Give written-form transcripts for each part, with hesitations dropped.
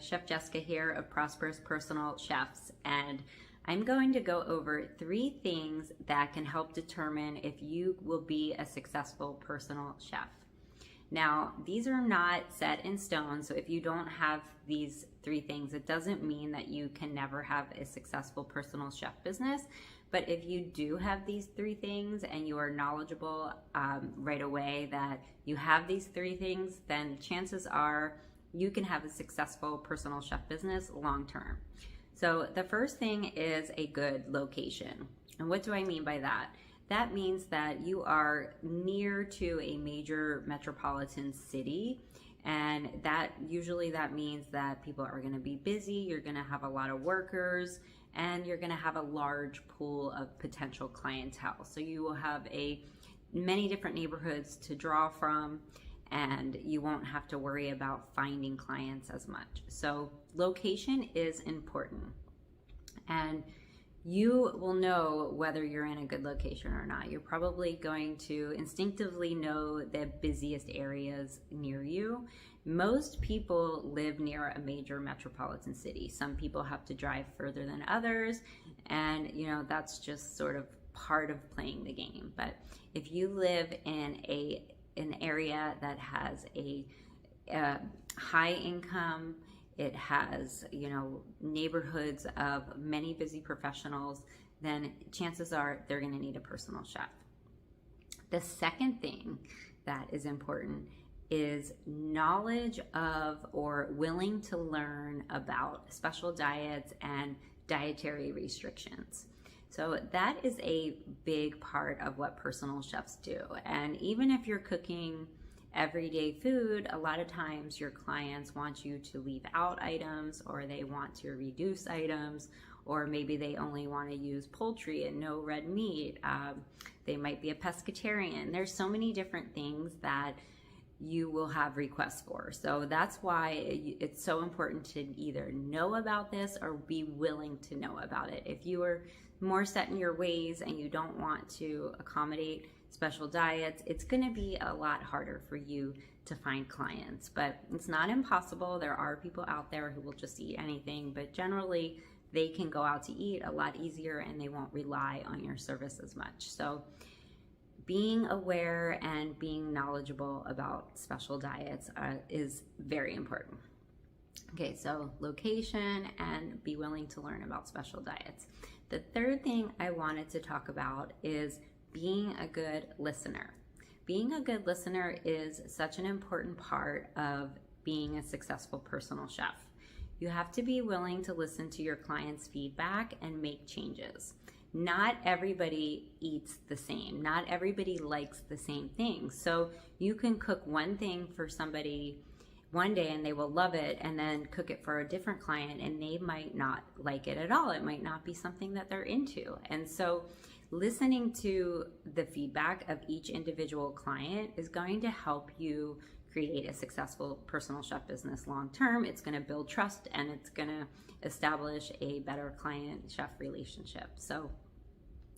Chef Jessica here of Prosperous Personal Chefs, and I'm going to go over 3 things that can help determine if you will be a successful personal chef. Now, these are not set in stone, so if you don't have these 3 things, it doesn't mean that you can never have a successful personal chef business. But if you do have these 3 things and you are knowledgeable right away that you have these 3 things, then chances are you can have a successful personal chef business long term. So the first thing is a good location. And what do I mean by that? That means that you are near to a major metropolitan city, and that usually means that people are going to be busy, you're going to have a lot of workers, and you're going to have a large pool of potential clientele. So you will have many different neighborhoods to draw from, and you won't have to worry about finding clients as much. So location is important, and you will know whether you're in a good location or not. You're probably going to instinctively know the busiest areas near you. Most people live near a major metropolitan city. Some people have to drive further than others, and that's just sort of part of playing the game. But if you live in an area that has a high income, it has neighborhoods of many busy professionals, then chances are they're going to need a personal chef. The second thing that is important is knowledge of or willing to learn about special diets and dietary restrictions. So that is a big part of what personal chefs do. And even if you're cooking everyday food, a lot of times your clients want you to leave out items, or they want to reduce items, or maybe they only want to use poultry and no red meat. They might be a pescatarian. There's so many different things that you will have requests for. So that's why it's so important to either know about this or be willing to know about it. If you are more set in your ways and you don't want to accommodate special diets, it's going to be a lot harder for you to find clients. But it's not impossible. There are people out there who will just eat anything, but generally they can go out to eat a lot easier and they won't rely on your service as much. So being aware and being knowledgeable about special diets is very important. Okay, so location and be willing to learn about special diets. The third thing I wanted to talk about is being a good listener. Being a good listener is such an important part of being a successful personal chef. You have to be willing to listen to your clients' feedback and make changes. Not everybody eats the same. Not everybody likes the same thing. So you can cook one thing for somebody one day and they will love it, and then cook it for a different client and they might not like it at all. It might not be something that they're into. And so listening to the feedback of each individual client is going to help you create a successful personal chef business long term. It's going to build trust and it's going to establish a better client-chef relationship. So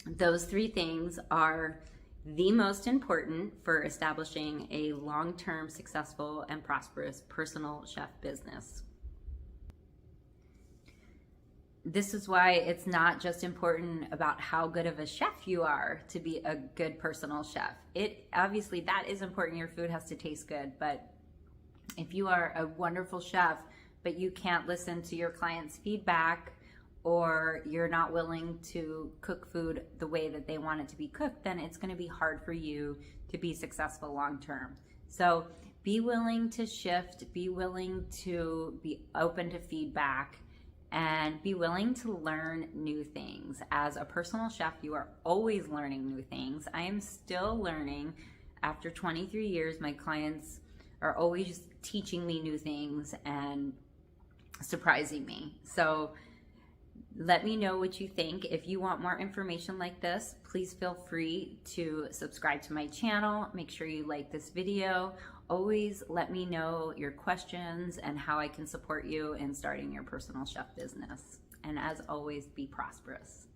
those 3 things are the most important for establishing a long-term successful and prosperous personal chef business. This is why it's not just important about how good of a chef you are to be a good personal chef. Obviously that is important. Your food has to taste good, but if you are a wonderful chef but you can't listen to your clients' feedback, or you're not willing to cook food the way that they want it to be cooked, then it's going to be hard for you to be successful long term. So be willing to shift, be willing to be open to feedback, and be willing to learn new things. As a personal chef, you are always learning new things. I am still learning. After 23 years, my clients are always teaching me new things and surprising me. So let me know what you think. If you want more information like this, please feel free to subscribe to my channel. Make sure you like this video. Always let me know your questions and how I can support you in starting your personal chef business. And as always, be prosperous.